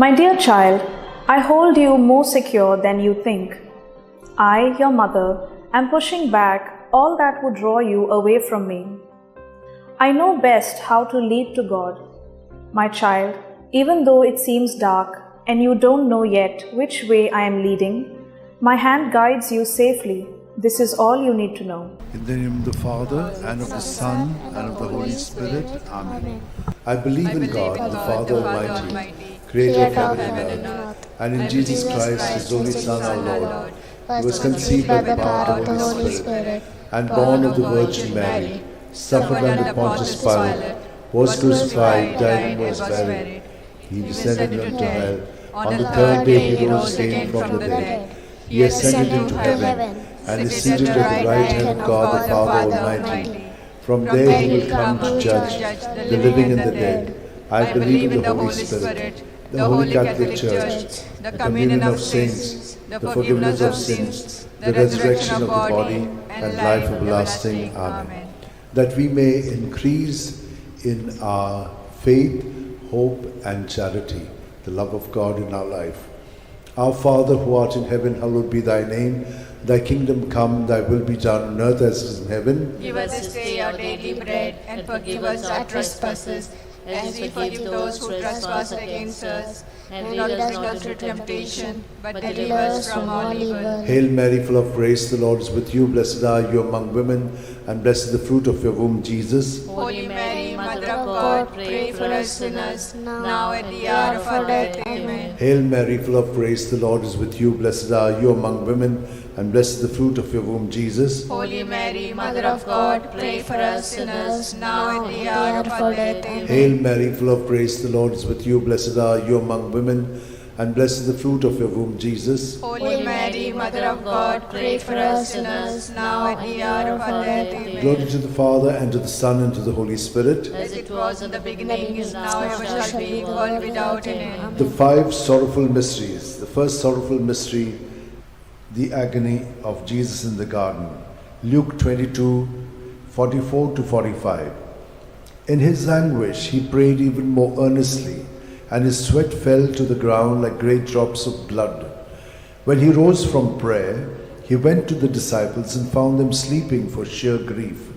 My dear child, I hold you more secure than you think. I, your mother, am pushing back all that would draw you away from me. I know best how to lead to God. My child, even though it seems dark and you don't know yet which way I am leading, my hand guides you safely. This is all you need to know. In the name of the Father, and of the Son, and of the Holy Spirit. Amen. I believe in God, the Father Almighty, creator of heaven and earth, and in Jesus Christ, his only Son, our Lord, who was conceived by the power of the Holy Spirit, and born of the Virgin Mary, suffered under Pontius Pilate, was crucified, died, and was buried. He descended into hell. On the third day he rose again from the dead. He ascended into heaven, and is seated at the right hand of God the Father Almighty. From there he will come to judge the living and the dead. I believe in the Holy Spirit, the Holy Catholic Church, the communion of saints, the forgiveness of sins, the resurrection of the body, and life everlasting. Amen. That we may increase in our faith, hope, and charity, the love of God in our life. Our Father who art in heaven, hallowed be thy name. Thy kingdom come, thy will be done on earth as it is in heaven. Give us this day our daily bread, and forgive us our trespasses, as we forgive those who trespass against us. And lead us not into temptation, but deliver us from all evil. Hail Mary, full of grace, the Lord is with you. Blessed are you among women, and blessed is the fruit of your womb, Jesus. Holy Mary, Mother of God, pray for us sinners, now at the hour of our death. Amen. Hail Mary, full of grace, the Lord is with you. Blessed are you among women, and blessed is the fruit of your womb, Jesus. Holy Mary, Mother of God, pray for us sinners, now at the hour of our death. Amen. Hail Mary, full of grace, the Lord is with you. Blessed are you among women, and blessed is the fruit of your womb, Jesus. Holy Mary, Mother of God, pray for us sinners, now at the hour of our death. Amen. Glory to the Father, and to the Son, and to the Holy Spirit. As it was in the beginning, is now, ever shall be, world without end. The five sorrowful mysteries. The first sorrowful mystery, the agony of Jesus in the garden. Luke 22, 44 to 45. In his anguish, he prayed even more earnestly, and his sweat fell to the ground like great drops of blood. When he rose from prayer, he went to the disciples and found them sleeping for sheer grief.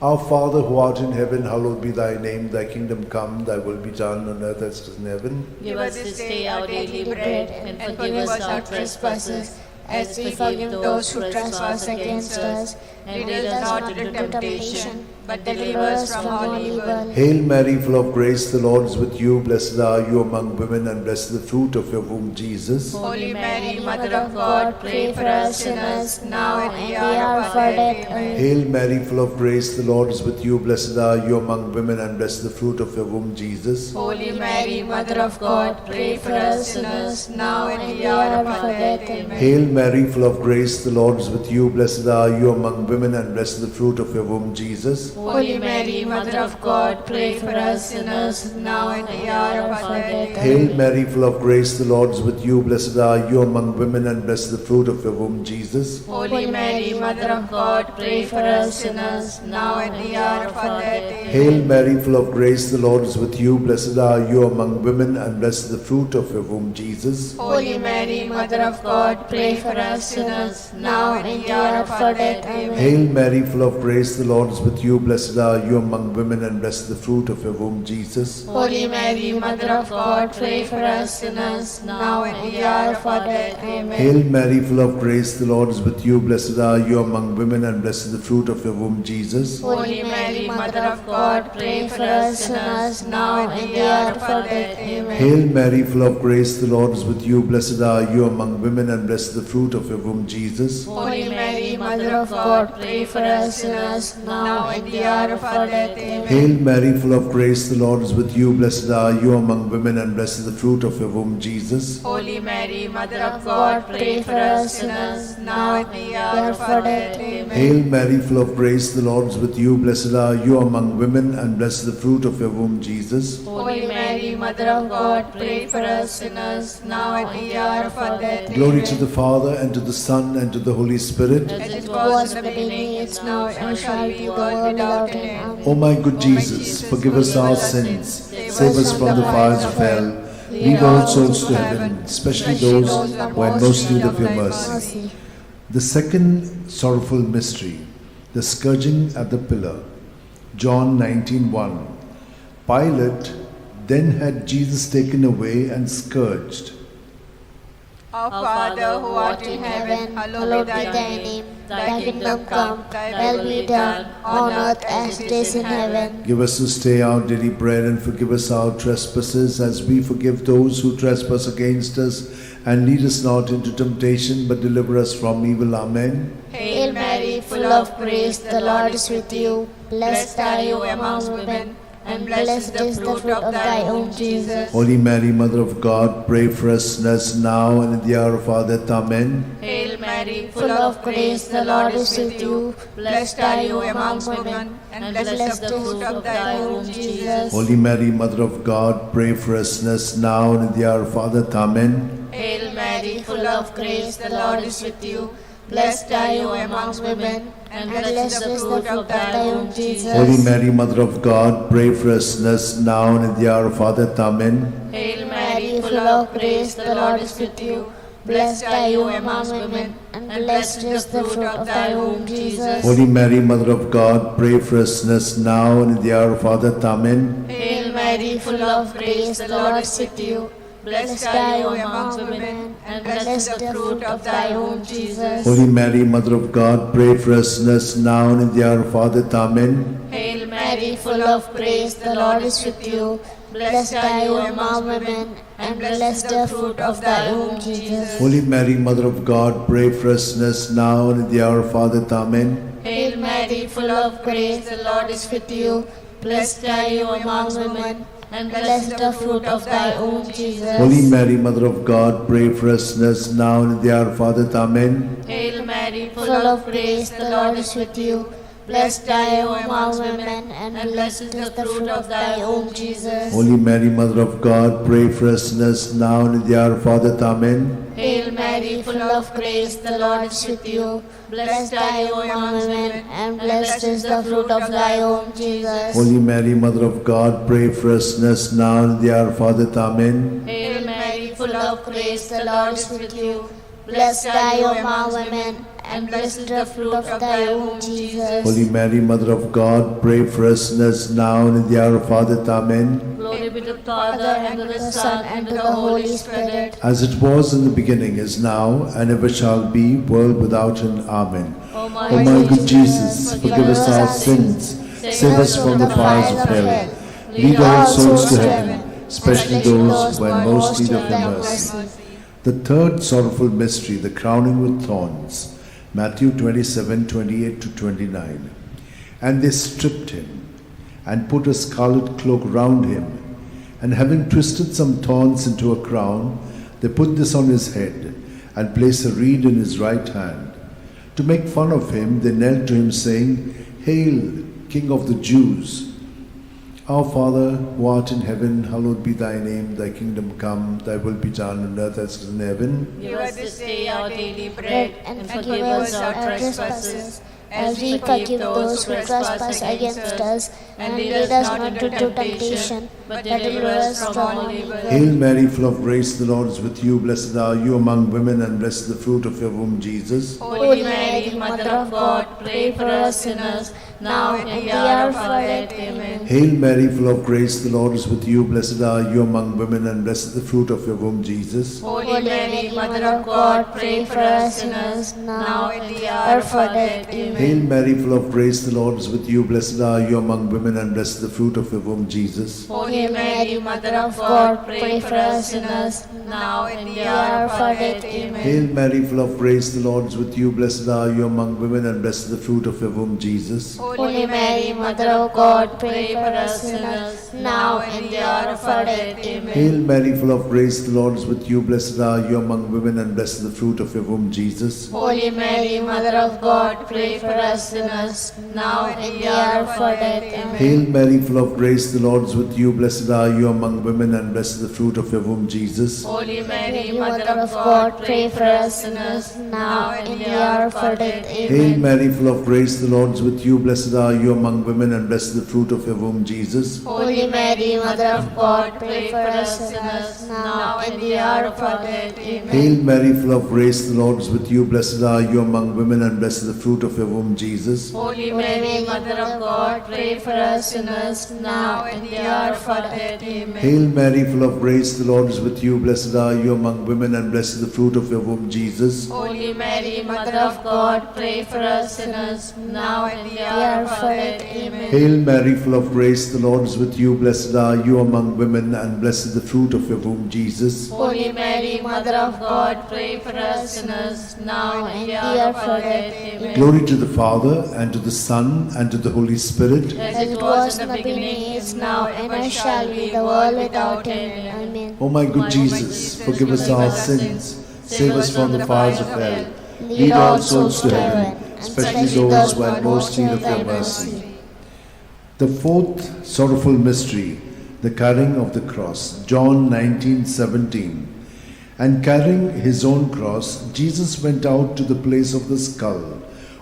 Our Father who art in heaven, hallowed be thy name. Thy kingdom come, thy will be done on earth as it is in heaven. Give us this day our daily bread, and forgive us our trespasses, as we forgive those who trespass against us. And lead us not into temptation, but deliver us from all evil. Hail Mary, full of grace, the Lord is with you. Blessed are you among women, and blessed is the fruit of your womb, Jesus. Holy Mary, Mother of God, pray for us sinners, now at the hour of our death. Amen. Hail Mary, full of grace, the Lord is with you. Blessed are you among women, and blessed is the fruit of your womb, Jesus. Holy Mary, Mother of God, pray for us sinners, now at the hour of our death. Amen. Hail Mary, full of grace, the Lord is with you. Blessed are you among women, and blessed is the fruit of your womb, Jesus. Holy Mary, Mother of God, pray for us sinners, now at the hour of our death. Hail Mary, full of grace, the Lord is with you. Blessed are you among women, and blessed is the fruit of your womb, Jesus. Holy Mary, Mother of God, pray for us sinners, now at the hour of our death. Amen. Hail Mary, full of grace, the Lord is with you. Blessed are you among women, and blessed is the fruit of your womb, Jesus. Holy Mary, Mother of God, pray for us sinners, now at the hour of our death. Amen. Hail Mary, full of grace, the Lord is with you. Blessed are you among women, and blessed is the fruit of your womb, Jesus. Holy Mary, Mother of God, pray for us sinners, now at the hour of our death. Amen. Hail Mary, full of grace, the Lord is with you. Blessed are you among women, and blessed is the fruit of your womb, Jesus. Holy Mary, Mother of God, pray for us sinners, now at the hour of our death. Amen. Hail Mary, full of grace, the Lord is with you. Blessed are you among women, and blessed is the fruit of your womb, Jesus. Holy Mary, Mother of God, pray for us sinners, now at the hour of our death. Amen. Hail Mary, full of grace, the Lord is with you. Blessed are you among women, and blessed is the fruit of your womb, Jesus. Holy Mary, Mother of God, pray for us sinners, now at the hour of our death. Amen. Hail Mary, full of grace, the Lord is with you. Blessed are you among women, and blessed is the fruit of your womb, Jesus. Holy Mary, Mother of God, pray for us sinners, now at the hour of our death. Glory to the Father, and to the Son, and to the Holy Spirit. As it was in the beginning, is now, and shall be, world without end. O my good Jesus, forgive us our sins, save us from the fires of hell, Lead all souls to heaven, especially those who are in most need of your mercy. The second sorrowful mystery, the scourging at the pillar. John 19:1. Pilate then had Jesus taken away and scourged. Our Father who art in heaven, hallowed be thy name. Thy kingdom come, thy will be done, on earth as it is in heaven. Give us this day our daily bread, and forgive us our trespasses as we forgive those who trespass against us. And lead us not into temptation, but deliver us from evil. Amen. Hail Mary, full of grace, the Lord is with you. Blessed are you among women, and blessed is the fruit of thy womb, Jesus. Holy Mary, Mother of God, pray for us sinners now and at the hour of our death. Amen. Hail Mary, full of grace, the Lord is with you. Blessed are you among women, and blessed is the fruit of thy womb, Jesus. Holy Mary, Mother of God, pray for us sinners now and at the hour of our death. Amen. Hail Mary, full of grace, the Lord is with you. Blessed are you among women, and blessed is the fruit of thy womb, Jesus. Holy Mary, Mother of God, pray for us sinners now and at the hour of our death. Amen. Hail Mary, full of grace, the Lord is with you. Blessed are you among women, and blessed is the fruit of thy womb, Jesus. Holy Mary, Mother of God, pray for us sinners now and at the hour of our death. Amen. Hail Mary, full of grace, the Lord is with you. Blessed are you among women, and blessed is the fruit of thy womb, Jesus. Holy Mary, Mother of God, pray for us sinners now and at the hour of our death. Amen. Hail Mary, full of grace, the Lord is with you. Blessed are you among women, and blessed is the fruit of thy womb, Jesus. Holy Mary, Mother of God, pray for us sinners now and at the hour of our death. Amen. Hail Mary, full of grace, the Lord is with you. Blessed are you among women, and blessed is the fruit of thy womb, Jesus. Holy Mary, Mother of God, pray for us sinners now and at the hour of our death. Amen. Hail Mary, full of grace, the Lord is with you. Blessed are you among women, and blessed is the fruit of thy womb, Jesus. Holy Mary, Mother of God, pray for us sinners now and at the hour of our death. Amen. Hail Mary, full of grace, the Lord is with you. Blessed are you among women, and blessed is the fruit of thy womb, Jesus. Holy Mary, Mother of God, pray for us sinners now and at the hour of our death. Amen. Hail Mary, full of grace, the Lord is with you. Blessed are you among women, and blessed is the fruit of thy womb, Jesus. Holy Mary, Mother of God, pray for us sinners now and at the hour of our death. Amen. Glory be to the Father, and to the Son, and to the Holy Spirit. As it was in the beginning, is now, and ever shall be, world without end. Amen. O O my good Jesus, forgive us our sins, save us from the fires of hell. Lead all souls to heaven, especially those who are in most need of your mercy. The third sorrowful mystery, the crowning with thorns. Matthew 27:28-29. And they stripped him, and put a scarlet cloak round him, and having twisted some thorns into a crown, they put this on his head, and placed a reed in his right hand. To make fun of him, they knelt to him, saying, Hail, King of the Jews! Our Father, who art in heaven, hallowed be thy name. Thy kingdom come, thy will be done on earth as it is in heaven. Give us this day our daily bread, and forgive us our trespasses, as we forgive those who trespass against us. And lead us not into temptation, but deliver us from all evil. Hail Mary, full of grace, the Lord is with you. Blessed are you among women, and blessed is the fruit of your womb, Jesus. Holy Mary, Mother of God, pray for us sinners, now and at the hour of our death. Amen. Hail Mary, full of grace, the Lord is with you. Blessed are you among women, and blessed is the fruit of your womb, Jesus. Holy Mary, Mother of God, pray for us sinners, now and at the hour of our death. Amen. Hail Mary, full of grace, the Lord is with you. Blessed are you among women, and blessed is the fruit of your womb, Jesus. Holy Mary, Mother of God, pray for us sinners, now and at the hour of our death. Amen. Hail Mary, full of grace, the Lord is with you. Blessed are you among women, and blessed is the fruit of your womb, Jesus. Holy Mary, Mother of God, pray for us sinners, now and at the hour of our death. Amen. Hail Mary, full of grace, the Lord is with you. Blessed are you among women, and blessed is the fruit of your womb, Jesus. Holy Mary, Mother of God, pray for us sinners, now and at the hour of our death. Amen. Hail Mary, full of grace, the Lord is with you. Blessed are you among women, and blessed is the fruit of your womb, Jesus. Holy Mary, Mother of God, pray for us sinners, now and at the hour of our death. Hail Amen. Mary, full of grace, the Lord is with you. Blessed blessed are you among women, and blessed is the fruit of your womb, Jesus. Holy Mary, Mother of God, pray for us sinners, now and the hour of our death. Amen. Hail Mary, full of grace, the Lord is with you. Blessed are you among women, and blessed is the fruit of your womb, Jesus. Holy Mary, Mother of God, pray for us sinners, now and the hour of our death. Amen. Hail Mary, full of grace, the Lord is with you. Blessed are you among women, and blessed is the fruit of your womb, Jesus. Holy Mary, Mother of God, pray for us sinners, now and the hour of our death. Amen. Hail Mary, full of grace, the Lord is with you. Blessed are you among women, and blessed is the fruit of your womb, Jesus. Holy Mary, Mother of God, pray for us sinners, now and the hour of our death. Amen. Glory to the Father, and to the Son, and to the Holy Spirit. As it was in the beginning, is now, and ever shall be, the world without end. Amen. O my good Jesus, forgive us our sins, save us from the fires of hell, lead all souls to heaven, especially those who are most in need of your mercy. The fourth sorrowful mystery, the carrying of the cross. John 19:17. And carrying his own cross, Jesus went out to the place of the skull,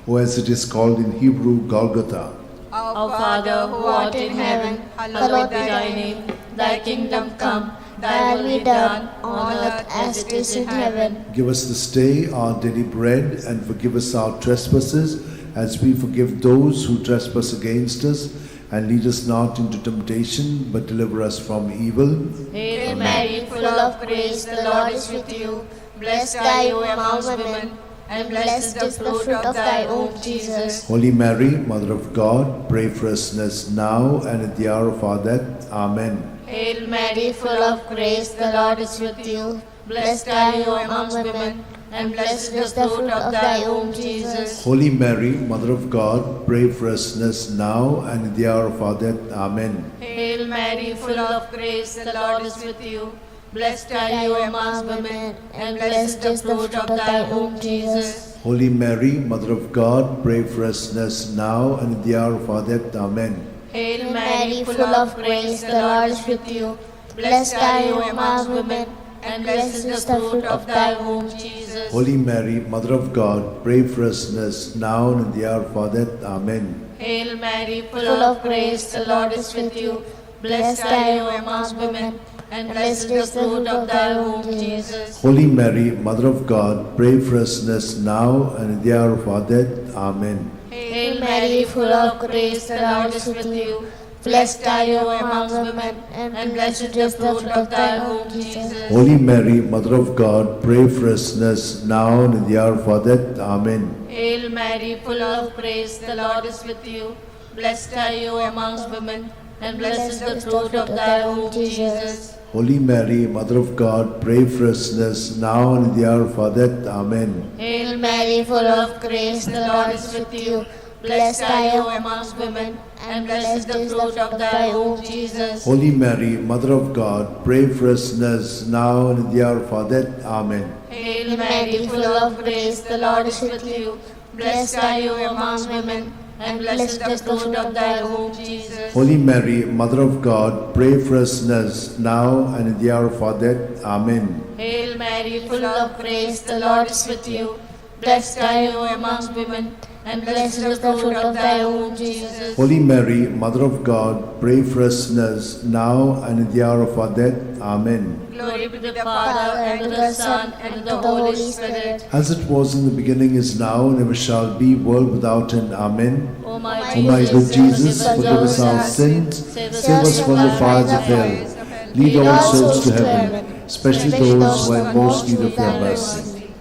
or as it is called in Hebrew, Golgotha. Our Father, who art in heaven, hallowed be thy name. Thy kingdom come, thy will be done, on earth as it is in heaven. Give us this day our daily bread, and forgive us our trespasses, as we forgive those who trespass against us. And lead us not into temptation, but deliver us from evil. Hail Mary, full of grace, the Lord is with you. Blessed are you among women, and blessed is the fruit of thy womb, Jesus. Holy Mary, Mother of God, pray for us sinners now and at the hour of our death. Amen. Hail Mary, full of grace, the Lord is with you. Blessed are you among women, and blessed is the fruit of thy womb, Jesus. Holy Mary, Mother of God, pray for us sinners now and at the hour of our death. Amen. Hail Mary, full of grace, the Lord is with you. Blessed are you among women, and blessed is the fruit of thy womb, Jesus. Holy Mary, Mother of God, pray for us sinners now and at the hour of our death. Amen. Hail Mary, full of grace, the Lord is with you. Blessed are you among women, and blessed is the fruit of thy womb, Jesus. Holy Mary, Mother of God, pray for us sinners now and at the hour of our death. Amen. Hail Mary, full of grace, the Lord is with you. Blessed are you among women, and blessed is the fruit of thy womb, Jesus. Holy Mary, Mother of God, pray for us sinners now and at the hour of our death. Amen. Hail Mary, full of grace, the Lord is with you. Blessed are you among women, and blessed is the fruit of thy womb, Jesus. Holy Mary, Mother of God, pray for us sinners now and at the hour of our death. Amen. Hail Mary, full of grace, the Lord is with you. Blessed are you amongst women, and blessed is the fruit of thy womb, Jesus. Holy Mary, Mother of God, pray for us sinners now and at the hour of our death. Amen. Hail Mary, full of grace, the Lord is with you. Blessed are you amongst women, and blessed is the fruit of thy womb, Jesus. Holy Mary, Mother of God, pray for us sinners now and at the hour of our death. Amen. Hail Mary, full of grace, the Lord is with you. Blessed are you amongst women, and blessed is the fruit of thy womb, Jesus. Holy Mary, Mother of God, pray for us sinners now and at the hour of our death. Amen. Hail Mary, full of grace, the Lord is with you. Blessed are you amongst women, and blessed is the fruit of thy womb, Jesus. Holy Mary, Mother of God, pray for us sinners now and at the hour of our death. Amen. Glory be to the Father, and to the Son, and to the Holy Spirit. As it was in the beginning, is now, and ever shall be, world without end. Amen. O my O my good Jesus, forgive us our sins, save us from the fires of hell, lead all souls to heaven, especially those who are in most need of your mercy.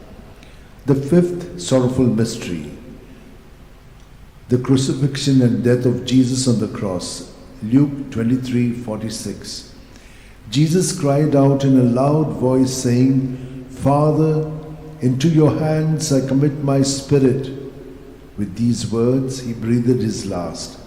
The fifth sorrowful mystery, the crucifixion and death of Jesus on the cross. Luke 23:46. Jesus cried out in a loud voice, saying, Father, into your hands I commit my spirit. With these words he breathed his last.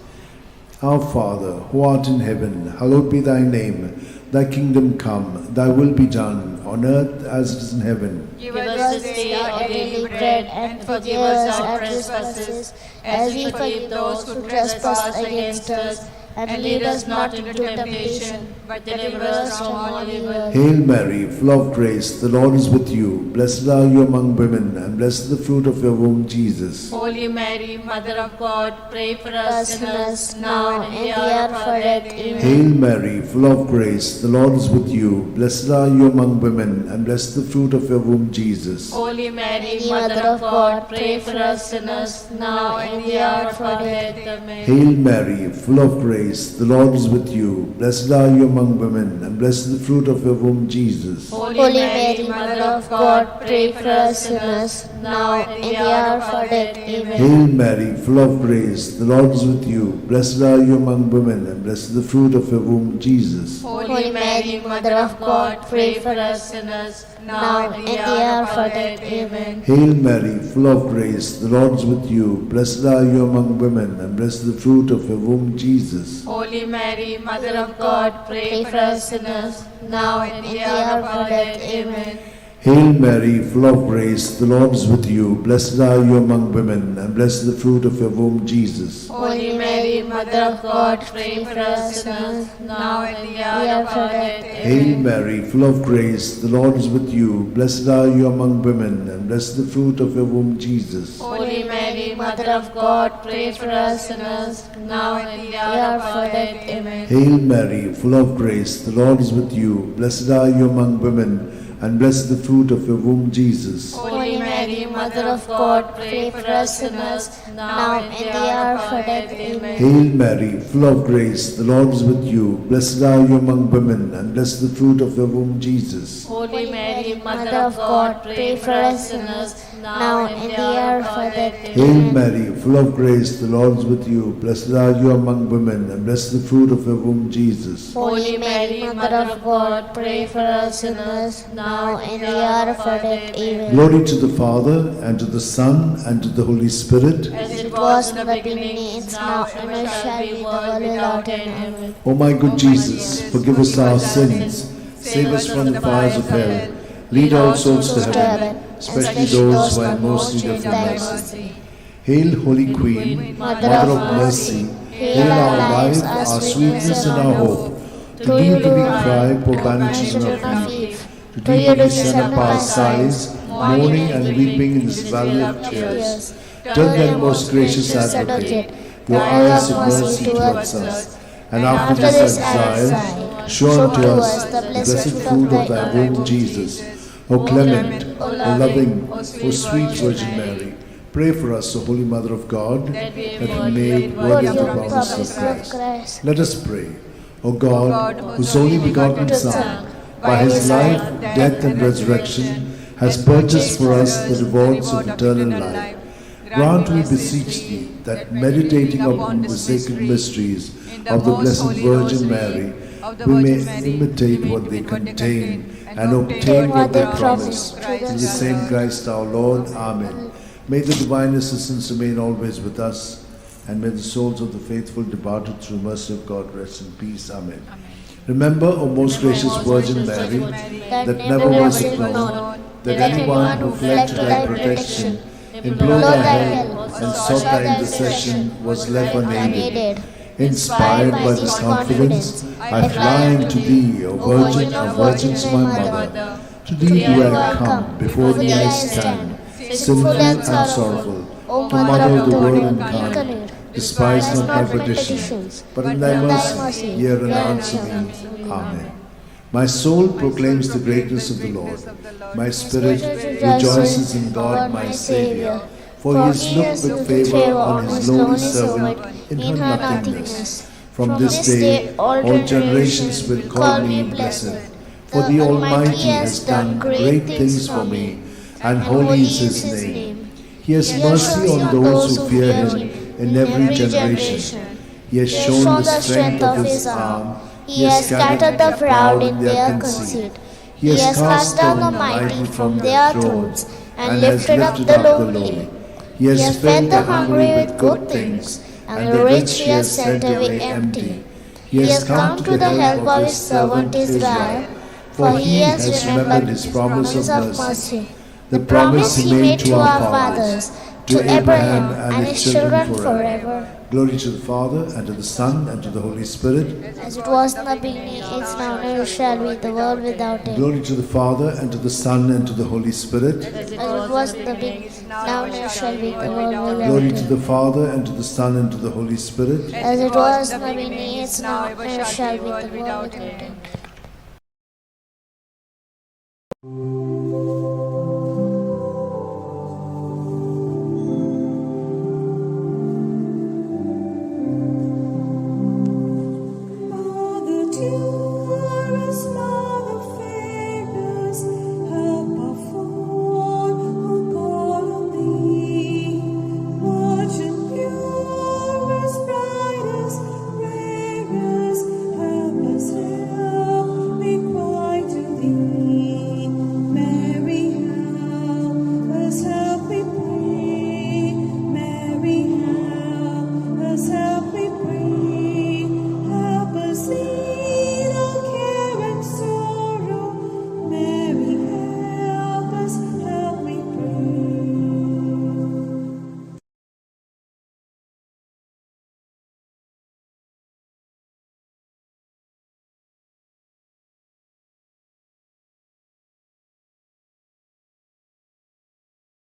Our Father, who art in heaven, hallowed be thy name. Thy kingdom come, thy will be done, on earth as it is in heaven. Give us this day our daily bread, and forgive us our trespasses, as we forgive those who trespass against us. and lead us not into temptation, but deliver us from all evil. Hail Mary, full of grace, the Lord is with you. Blessed are you among women, and blessed is the fruit of your womb, Jesus. Holy Mary, Mother of God, pray for us sinners, now and in the and hour the of hour our of death. our death. Amen. Hail Mary, full of grace, the Lord is with you. Blessed are you among women, and blessed is the fruit of your womb, Jesus. Holy Mary, Mary, Mother of God, pray for us sinners, now and in the hour of our death. Amen. Hail Mary, full of grace, the Lord is with you. Blessed are you among women, and blessed is the fruit of your womb, Jesus. Holy Mary, Mother of God, pray for us sinners, now and in the hour of our death. Amen. Hail Mary, full of grace, the Lord is with you. Blessed are you among women, and blessed is the fruit of your womb, Jesus. Holy Mary, Mother of God, pray for us sinners, now and in the hour of our death. Amen. Hail Mary, full of grace, the Lord is with you. Blessed are you among women, and blessed is the fruit of your womb, Jesus. Holy Mary, Mother of God, pray for us sinners, now and in the hour of our death. Amen. Hail Mary, full of grace, the Lord is with you. Blessed are you among women, and blessed is the fruit of your womb, Jesus. Holy Mary, Mother of God, pray for us sinners, now and in the hour of our death. Hail Amen. Mary, full of grace, the Lord is with you. Blessed are you among women, and blessed is the fruit of your womb, Jesus. Holy Mary, Mother of God, pray for us sinners, now and in the hour of our death. Amen. Hail Mary, full of grace, the Lord is with you. Blessed are you among women, and blessed is the fruit of your womb, Jesus. Holy Mary, Mother of God, pray for us sinners, now and in the hour of our death. Amen. Hail Mary, full of grace, the Lord is with you. Blessed are you among women, and blessed is the fruit of your womb, Jesus. Holy Mary, Mother of God, pray for us sinners, now and in the hour of our death. Hail Amen. Mary, full of grace, the Lord is with you. Blessed are you among women, and blessed is the fruit of your womb, Jesus. Holy Mary, Mother of God, pray for us sinners, now and in the hour of our death. Amen. Glory to the Father, and to the Son, and to the Holy Spirit. As it was in the beginning, is now, and ever shall be, world without end. Amen. O my good Jesus, forgive us our sins, save us from the fires of hell, lead all souls to heaven, especially those who are in most need of your mercy. Hail, Holy Queen, Mother of mercy, hail our life, our sweetness, and our hope. To thee do we cry, poor banished children of Eve. To thee do we send up our sighs, mourning and weeping in this valley of tears. Turn then, most gracious Advocate, your eyes of mercy towards us, and after this exile, show unto us the blessed fruit of thy womb, Jesus. O clement, O loving, O sweet Virgin Mary, pray for us, O Holy Mother of God, that we may be worthy of the promise of Christ. Let us pray. O God, whose only begotten Son, by his life, death, and resurrection, has purchased for us the rewards of eternal life, grant, we beseech thee, that meditating upon the sacred mysteries of the Blessed Virgin Mary, we may imitate what they contain and obtain what they promise. Through the same Christ our Lord. Amen. May the divine assistance remain always with us, and may the souls of the faithful departed through mercy of God rest in peace. Amen. Remember, O most gracious Virgin Mary, that never was it known that anyone who fled to thy protection, implored thy help, and sought thy intercession was left unaided. Inspired by this confidence, I fly unto thee, O Virgin of Virgins, my Mother. To thee do I come, before thee I stand, sinful and sorrowful. O Mother of the Word incarnate, despise not my petitions, but in thy mercy hear and answer me. Amen. My soul proclaims the greatness of the Lord. My spirit rejoices in God my Saviour, for he has looked with favour on his lowly servant in her nothingness. From this day all generations will call me blessed, for the Almighty has done great things for me, and holy is his name. He has mercy on those who fear him in every generation. He has shown the strength of his arm. He has scattered the proud in their conceit. He has cast down the mighty from their thrones, and lifted up the lowly. He has fed the hungry with good things, and the rich he has sent away empty. He has come to the help of his servant Israel, for he has remembered his promise of mercy, the promise he made to our fathers, to Abraham and his children forever. Glory to the Father, and to the Son, and to the Holy Spirit. As it was in the beginning, is now, and ever shall be, the world without end. Glory to the Father, and to the Son, and to the Holy Spirit. As it was in the beginning, now, and ever shall be, the world without Glory to end. the Father, and to the Son, and to the Holy Spirit. As it was in the beginning, is now, and ever shall be, the world without end.